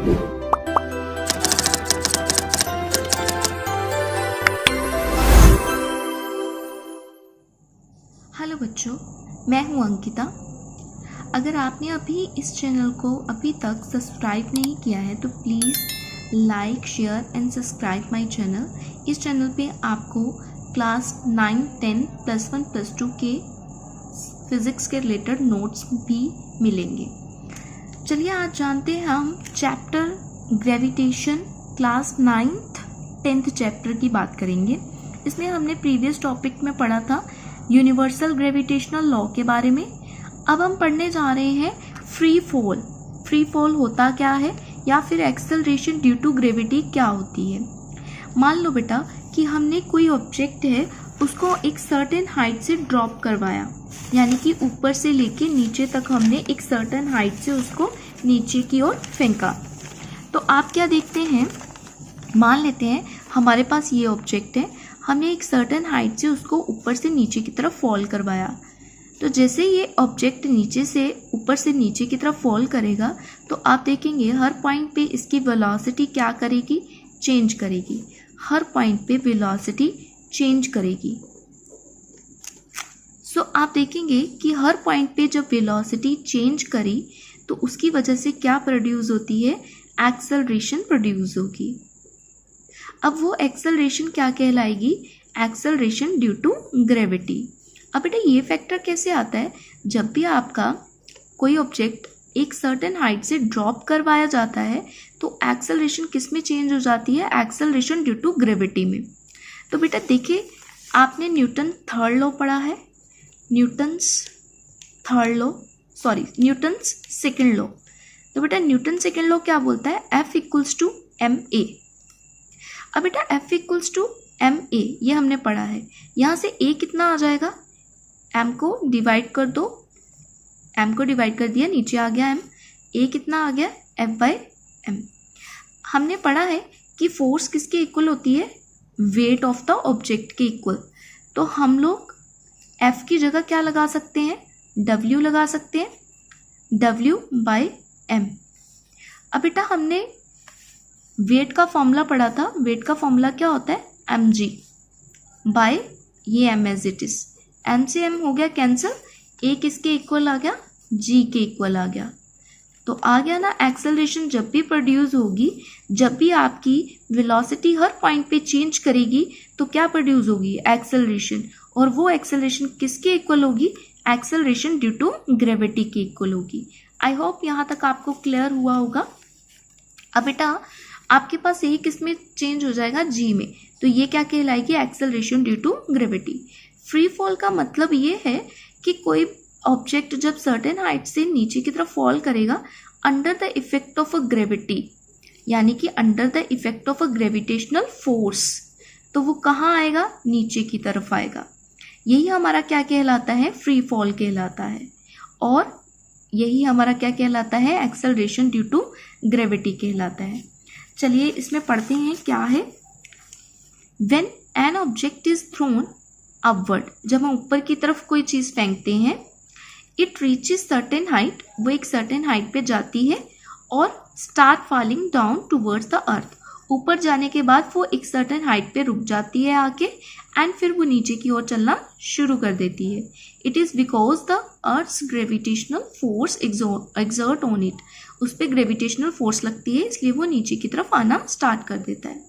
Hello बच्चों, मैं हूं अंकिता। अगर आपने अभी इस चैनल को अभी तक सब्सक्राइब नहीं किया है तो please like, share and subscribe my channel. इस चैनल पे आपको क्लास 9, 10, +1, +2 के फिज़िक्स के रिलेटेड नोट्स भी मिलेंगे। चलिए आज जानते हैं हम chapter gravitation class 9th 10th chapter की बात करेंगे। इसमें हमने प्रीवियस टॉपिक में पढ़ा था यूनिवर्सल ग्रेविटेशनल लॉ के बारे में। अब हम पढ़ने जा रहे हैं फ्री फॉल। फ्री फॉल होता क्या है या फिर एक्सेलरेशन ड्यू टू ग्रेविटी क्या होती है। मान लो बेटा कि हमने कोई ऑब्जेक्ट है उसको एक सर्टेन हाइट से ड्रॉप करवाया, यानी कि ऊपर से लेके नीचे तक हमने एक सर्टेन हाइट से उसको नीचे की ओर फेंका। तो आप क्या देखते हैं, मान लेते हैं हमारे पास ये ऑब्जेक्ट है, हमने एक सर्टेन हाइट से उसको ऊपर से नीचे की तरफ फॉल करवाया। तो जैसे ये ऑब्जेक्ट नीचे से ऊपर से नीचे की तरफ फॉल करेगा तो आप देखेंगे हर पॉइंट पे इसकी वेलोसिटी क्या करेगी, चेंज करेगी। हर पॉइंट पे वेलोसिटी चेंज करेगी। सो आप देखेंगे कि हर पॉइंट पे जब वेलोसिटी चेंज करी तो उसकी वजह से क्या प्रोड्यूस होती है, एक्सेलरेशन प्रोड्यूस होगी। अब वो एक्सेलरेशन क्या कहलाएगी, एक्सेलरेशन ड्यू टू ग्रेविटी। अब बेटा ये फैक्टर कैसे आता है, जब भी आपका कोई ऑब्जेक्ट एक सर्टेन हाइट से ड्रॉप करवाया जाता है तो एक्सेलरेशन किस में चेंज हो जाती है, एक्सेलरेशन ड्यू टू ग्रेविटी में। तो बेटा देखिए आपने न्यूटन्स सेकंड लॉ। तो बेटा न्यूटन सेकंड लॉ क्या बोलता है, F = ma। अब बेटा F = ma ये हमने पढ़ा है। यहाँ से a कितना आ जाएगा, m को डिवाइड कर दो, m को डिवाइड कर दिया, नीचे आ गया m। a कितना आ गया, F/m। हमने पढ़ा है कि फोर्स किसके इक्वल होती है, वेट ऑफ द ऑब्जेक्ट के इक्वल। तो हम लोग F की जगह क्या लगा सकते हैं, W लगा सकते हैं, W/m। अब बेटा हमने वेट का फॉर्मूला पढ़ा था, वेट का फॉर्मूला क्या होता है, mg बाय ये m as it is. m से m हो गया कैंसिल, a किसके इक्वल आ गया, g के इक्वल आ गया। तो आ गया ना, एक्सेलरेशन जब भी प्रोड्यूस होगी, जब भी आपकी वेलोसिटी हर पॉइंट पे चेंज करेगी तो क्या प्रोड्यूस होगी, एक्सेलरेशन। और वो एक्सेलरेशन किसके इक्वल होगी, एक्सेलरेशन ड्यू टू ग्रेविटी के इक्वल होगी। आई होप यहाँ तक आपको क्लियर हुआ होगा। अब बेटा आपके पास ए किस में चेंज हो जाएगा, जी में। तो ये क्या कहलाएगी, acceleration due to gravity. Free fall का मतलब ये है कि कोई ऑब्जेक्ट जब सर्टेन हाइट से नीचे की तरफ फॉल करेगा under the effect of a gravity, यानी कि under the effect of a gravitational force, तो वो कहाँ आएगा, नीचे की तरफ आएगा। यही हमारा क्या कहलाता है, फ्री फॉल कहलाता है। और यही हमारा क्या कहलाता है, एक्सेलरेशन ड्यू टू ग्रेविटी कहलाता है। चलिए इसमें पढ़ते हैं क्या है। When an object is thrown upward, जब हम ऊपर की तरफ कोई चीज फेंकते हैं, it reaches certain height, वो एक certain height पे जाती है और start falling down towards the earth। ऊपर जाने के बाद वो एक certain height पे रुक जाती है आके, एंड फिर वो नीचे की ओर चलना शुरू कर देती है। It is because the earth's gravitational force exert on it, उस पर ग्रेविटेशनल फोर्स लगती है, इसलिए वो नीचे की तरफ आना स्टार्ट कर देता है।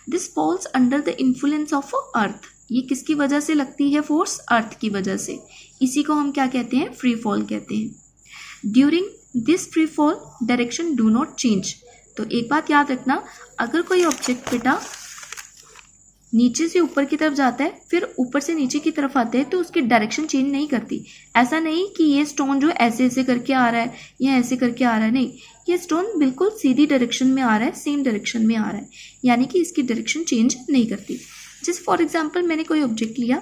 This falls under the influence of earth, ये किसकी वजह से लगती है फोर्स, अर्थ की वजह से। इसी को हम क्या कहते हैं, फ्री फॉल कहते हैं। During this free fall direction do not change. तो एक बात याद रखना, अगर कोई ऑब्जेक्ट बेटा नीचे से ऊपर की तरफ जाता है फिर ऊपर से नीचे की तरफ आता है तो उसकी डायरेक्शन चेंज नहीं करती। ऐसा नहीं कि ये स्टोन जो ऐसे ऐसे करके आ रहा है या ऐसे करके आ रहा है, नहीं, ये स्टोन बिल्कुल सीधी डायरेक्शन में आ रहा है, सेम डायरेक्शन में आ रहा है, यानी कि इसकी डायरेक्शन चेंज नहीं करती। जैसे फॉर एग्जाम्पल मैंने कोई ऑब्जेक्ट लिया,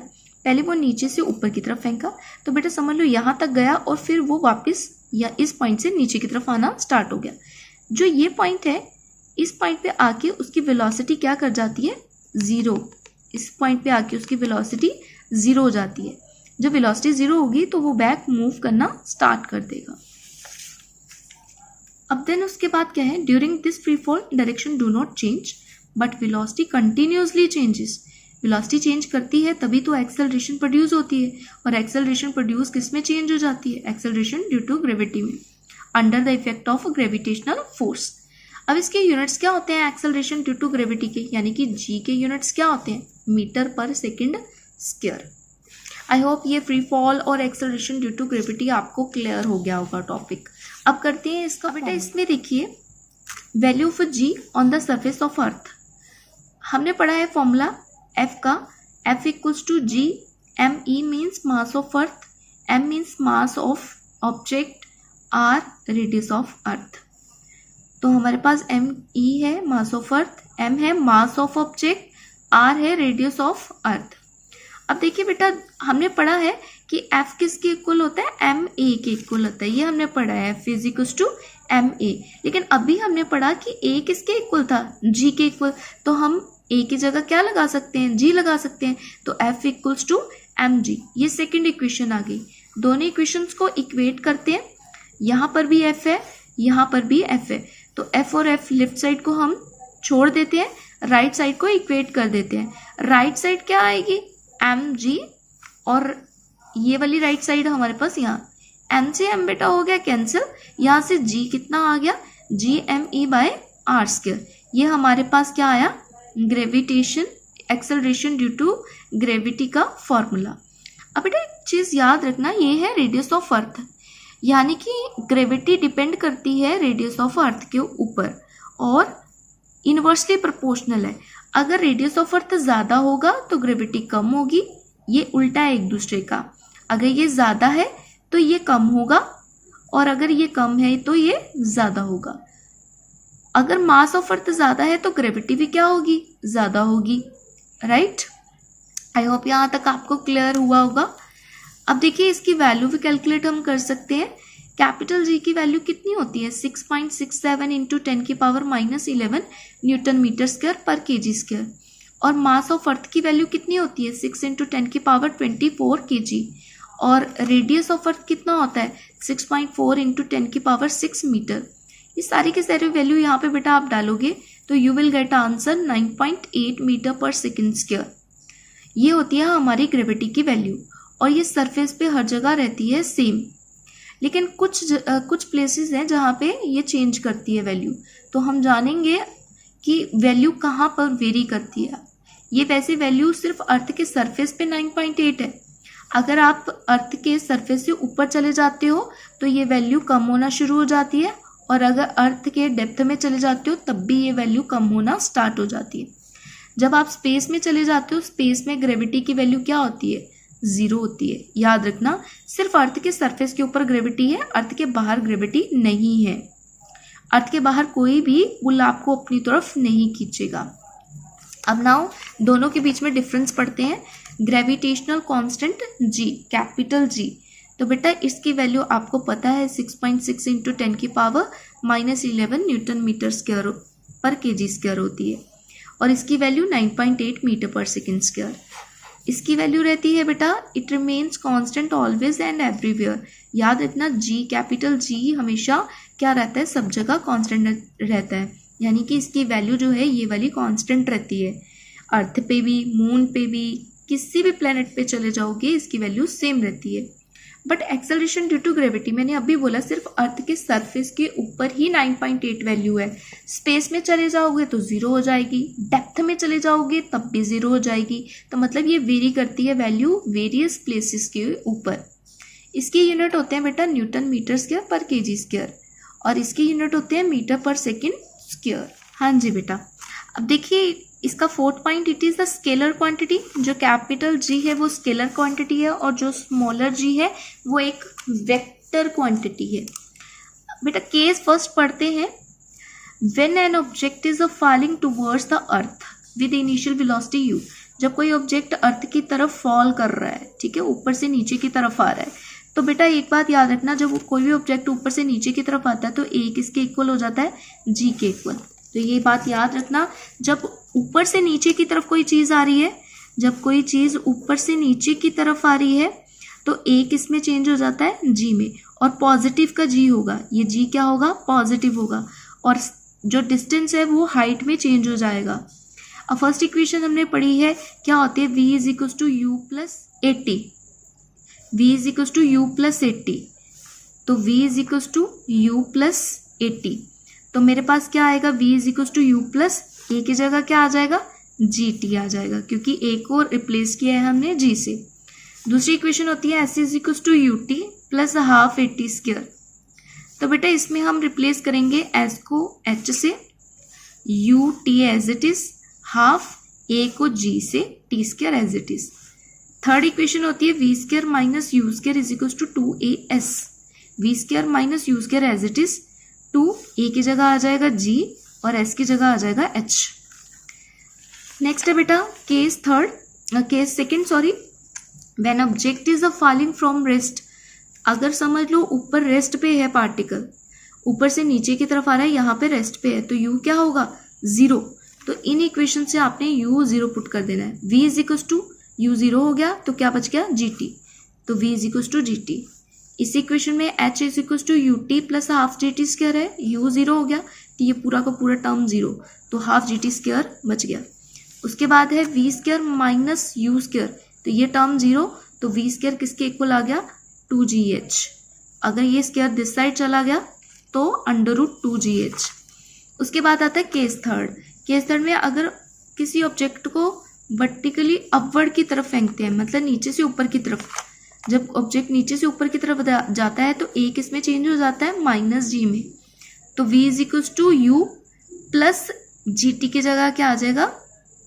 पहले वो नीचे से ऊपर की तरफ फेंका, तो बेटा समझ लो यहाँ तक गया और फिर वो वापस या इस पॉइंट से नीचे की तरफ आना स्टार्ट हो गया। जो ये पॉइंट है, इस पॉइंट पे आके उसकी वेलोसिटी क्या कर जाती है, जीरो। इस पॉइंट पे आके उसकी वेलोसिटी जीरो हो जाती है। जब वेलोसिटी जीरो होगी तो वो बैक मूव करना स्टार्ट कर देगा। अब देन उसके बाद क्या है, during this free fall direction do not change but velocity continuously changes. Velocity change करती है तभी तो एक्सेलरेशन प्रोड्यूस होती है, और एक्सेलरेशन प्रोड्यूस किस में चेंज हो जाती है, एक्सेलरेशन ड्यू टू ग्रेविटी में, under the effect of gravitational force. अब इसके यूनिट्स क्या होते हैं एक्सेलरेशन ड्यू टू ग्रेविटी के, यानी कि जी के यूनिट्स क्या होते हैं, metre per second square. I hope ये फ्री फॉल और एक्सेलरेशन ड्यू टू ग्रेविटी आपको क्लियर हो गया होगा टॉपिक। अब करते हैं इसका बेटा, इसमें देखिए value of G on the surface of earth. हमने पढ़ा है फॉर्मूला एफ का, F equals to G M E means mass of earth, M means mass of object, R radius of earth. तो हमारे पास एम ई है मास of earth, M है मास of object, are है radius of अर्थ। अब देखिए बेटा हमने पढ़ा है कि एफ किसके इक्वल होता है, एम ए के इक्वल होता है, ये हमने पढ़ा है F is equals to M A. लेकिन अभी हमने पढ़ा कि ए किसके इक्वल था, जी के इक्वल, तो हम ए की जगह क्या लगा सकते हैं, जी लगा सकते हैं, तो F equals to M G. ये सेकेंड इक्वेशन आ गई। दोनों इक्वेशंस को इक्वेट करते हैं, यहाँ पर भी एफ है, यहाँ पर भी एफ है, तो एफ और एफ लेफ्ट साइड को हम छोड़ देते हैं, राइट साइड को इक्वेट कर देते हैं। राइट साइड क्या आएगी, एम जी, और ये वाली राइट साइड हमारे पास यहाँ एम से एम बेटा हो गया कैंसिल, यहाँ से जी कितना आ गया, G M E by R square. ये हमारे पास क्या आया, gravitation acceleration due to gravity का फॉर्मूला। अब बेटा एक चीज़ याद रखना, ये है रेडियस ऑफ अर्थ, यानी कि ग्रेविटी डिपेंड करती है रेडियस ऑफ अर्थ के ऊपर और इनवर्सली प्रोपोर्शनल है। अगर रेडियस ऑफ अर्थ ज़्यादा होगा तो ग्रेविटी कम होगी, ये उल्टा है एक दूसरे का। अगर ये ज़्यादा है तो ये कम होगा, और अगर ये कम है तो ये ज़्यादा होगा। अगर मास ऑफ अर्थ ज़्यादा है तो ग्रेविटी भी क्या होगी, ज़्यादा होगी, राइट। आई होप यहाँ तक आपको क्लियर हुआ होगा। अब देखिए इसकी वैल्यू भी कैलकुलेट हम कर सकते हैं। कैपिटल जी की वैल्यू कितनी होती है, 6.67 इंटू 10 की पावर -11 न्यूटन मीटर स्क्वायर पर केजी स्क्वायर। और मास ऑफ अर्थ की वैल्यू कितनी होती है, 6 इंटू 10 की पावर 24 केजी। और रेडियस ऑफ अर्थ कितना होता है, 6.4 इंटू 10 की पावर 6 मीटर। ये सारी की सारी वैल्यू यहाँ पे बेटा आप डालोगे तो you will get answer 9.8 metre per second square. ये होती है हमारी ग्रेविटी की वैल्यू, और ये सरफेस पे हर जगह रहती है सेम। लेकिन कुछ प्लेसेस हैं जहाँ पे ये चेंज करती है वैल्यू, तो हम जानेंगे कि वैल्यू कहाँ पर वेरी करती है। ये वैसे वैल्यू सिर्फ अर्थ के सरफेस पे 9.8 है। अगर आप अर्थ के सरफेस से ऊपर चले जाते हो तो ये वैल्यू कम होना शुरू हो जाती है, और अगर अर्थ के डेप्थ में चले जाते हो तब भी ये वैल्यू कम होना स्टार्ट हो जाती है। जब आप स्पेस में चले जाते हो, स्पेस में ग्रेविटी की वैल्यू क्या होती है, 0 होती है। याद रखना, सिर्फ अर्थ के सरफेस के ऊपर ग्रेविटी है, अर्थ के बाहर ग्रेविटी नहीं है। अर्थ के बाहर कोई भी पुल आपको अपनी तरफ नहीं खींचेगा। अब नाउ दोनों के बीच में डिफरेंस पढ़ते हैं। ग्रेविटेशनल कांस्टेंट जी, कैपिटल जी, तो बेटा इसकी वैल्यू आपको पता है 6.6 इंटू 10 की पावर -11 न्यूटन मीटर स्क्वायर पर केजी स्क्वायर होती है, और इसकी value 9.8 metre per second square. इसकी वैल्यू रहती है बेटा, it remains constant always and everywhere. याद रखना, जी कैपिटल जी हमेशा क्या रहता है, सब जगह कांस्टेंट रहता है, यानी कि इसकी वैल्यू जो है ये वाली कांस्टेंट रहती है। अर्थ पे भी, मून पे भी, किसी भी प्लेनेट पे चले जाओगे इसकी वैल्यू सेम रहती है। But acceleration due to gravity, मैंने अभी बोला सिर्फ अर्थ के सरफेस के ऊपर ही 9.8 वैल्यू है। स्पेस में चले जाओगे तो 0 हो जाएगी, डेप्थ में चले जाओगे तब भी 0 हो जाएगी। तो मतलब ये वेरी करती है वैल्यू वेरियस प्लेसेस के ऊपर। इसके यूनिट होते हैं बेटा न्यूटन मीटर स्क्वायर पर केजी स्क्वायर, और इसके यूनिट होते हैं मीटर पर सेकेंड स्क्वायर। हाँ जी बेटा, अब देखिए इसका fourth point, it is the scalar quantity. जो कैपिटल जी है वो स्केलर क्वांटिटी है, और जो स्मॉलर जी है वो एक वेक्टर क्वांटिटी है। बेटा केस फर्स्ट पढ़ते हैं। When an object is falling towards the earth with initial velocity u, जब कोई ऑब्जेक्ट अर्थ की तरफ फॉल कर रहा है, ठीक है, ऊपर से नीचे की तरफ आ रहा है, तो बेटा एक बात याद रखना, जब कोई भी ऑब्जेक्ट ऊपर से नीचे की तरफ आता है तो a किसके इक्वल हो जाता है, g के इक्वल। तो ये बात याद रखना, जब ऊपर से नीचे की तरफ कोई चीज़ आ रही है, जब कोई चीज़ ऊपर से नीचे की तरफ आ रही है तो a किस में चेंज हो जाता है, g में, और पॉजिटिव का जी होगा, ये जी क्या होगा, पॉजिटिव होगा, और जो डिस्टेंस है वो हाइट में चेंज हो जाएगा। अब फर्स्ट इक्वेशन हमने पढ़ी है, क्या होती है, v is equals to u plus 80, v is equals to u plus 80, तो v is equals to u plus 80, तो मेरे पास क्या आएगा, v is equals to u plus a की जगह क्या आ जाएगा, gt आ जाएगा, क्योंकि a को रिप्लेस किया है हमने g से। दूसरी इक्वेशन होती है s is equals to u T plus half 80 square, तो बेटा इसमें हम रिप्लेस करेंगे s को h से, u t as it is, half a को g से, t square as it is. Third equation होती है v square minus u square is equals to 2as, v square minus u square as it is, 2a की जगह आ जाएगा g और s की जगह आ जाएगा h। नेक्स्ट है बेटा case second sorry, when object is falling from rest, अगर समझ लो ऊपर रेस्ट पे है पार्टिकल, ऊपर से नीचे की तरफ आ रहा है, यहाँ पे रेस्ट पे है, तो u क्या होगा, 0, तो इन इक्वेशन से आपने u 0 पुट कर देना है। v is equals to u 0 हो गया, तो क्या बच गया, gt, तो v is equals to gt। इस इक्वेशन में h is equals to u T plus half G T square है, u 0 हो गया, तो ये पूरा का पूरा टर्म 0, तो हाफ जी टी स्क्वायर बच गया। उसके बाद है v square minus u square, तो ये टर्म 0, तो v स्क्वायर किसके इक्वल आ गया, 2gh, अगर ये स्क्वायर दिस साइड चला गया तो अंडर रूट 2gh। उसके बाद आता है केस थर्ड में अगर किसी ऑब्जेक्ट को वर्टिकली अपवर्ड की तरफ फेंकते हैं, मतलब नीचे से ऊपर की तरफ, जब ऑब्जेक्ट नीचे से ऊपर की तरफ जाता है तो a किस में चेंज हो जाता है, माइनस जी में, तो v is equals to u plus G T की जगह क्या आ जाएगा,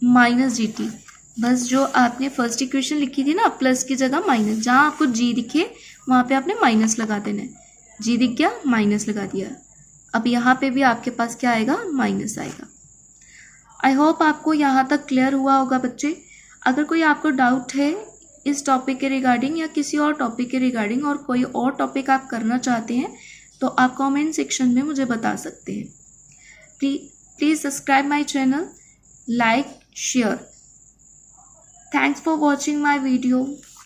माइनस जी टी। बस जो आपने फर्स्ट इक्वेशन लिखी थी ना, प्लस की जगह माइनस, जहाँ आपको जी दिखे वहाँ पे आपने माइनस लगा देना है, जी दिख गया माइनस लगा दिया। अब यहाँ पे भी आपके पास क्या आएगा, माइनस आएगा। आई होप आपको यहाँ तक क्लियर हुआ होगा बच्चे। अगर कोई आपको डाउट है इस टॉपिक के रिगार्डिंग या किसी और टॉपिक के रिगार्डिंग, और कोई और टॉपिक आप करना चाहते हैं, तो आप कमेंट सेक्शन में मुझे बता सकते हैं। Please subscribe my channel, like, share. Thanks for watching my video.